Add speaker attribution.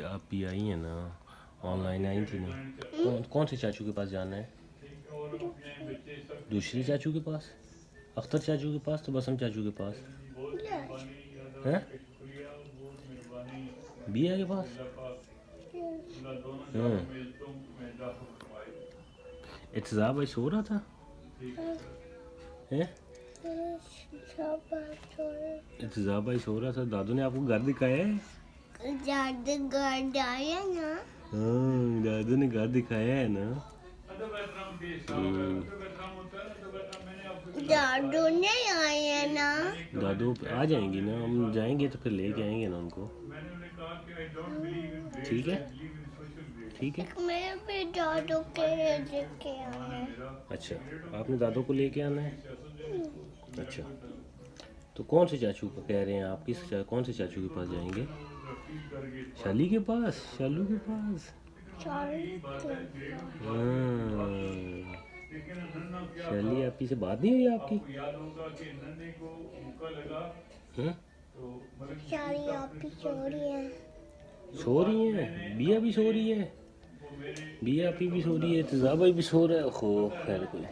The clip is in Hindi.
Speaker 1: आप भी आई हैं ना, ऑनलाइन आई थी ना। कौन से चाचू के पास जाना है? दूसरे चाचू के पास, अख्तर चाचू के पास, तो बसम चाचू के पास हैं, बिया के पास। हाँ, इत्ज़ा भाई सो रहा था हैं? इत्ज़ा भाई सो रहा था। दादू ने आपको घर दिखाया है? हाँ, दादू ने घर दिखाया है ना।
Speaker 2: दादू नहीं आए हैं ना।
Speaker 1: दादू आ जाएंगी ना, हम जाएंगे तो फिर लेके आएंगे ना उनको। ठीक है, ठीक है।
Speaker 2: मैं भी दादू के लेके आए।
Speaker 1: अच्छा, आपने दादू को लेके आना है। अच्छा, तो कौन से चाचू को कह रहे हैं आप? कौन से चाचू के पास जाएंगे? शाली के पास, शालू के पास। हाँ, शाली आपी से बात नहीं हुई आपकी? हाँ?
Speaker 2: सारी आप ही सो रही हैं।
Speaker 1: सो रही हैं, बिया भी सो रही है, बिया आपी भी सो रही है, तेज़ाब भाई भी सो रहा है। खो खैर कोई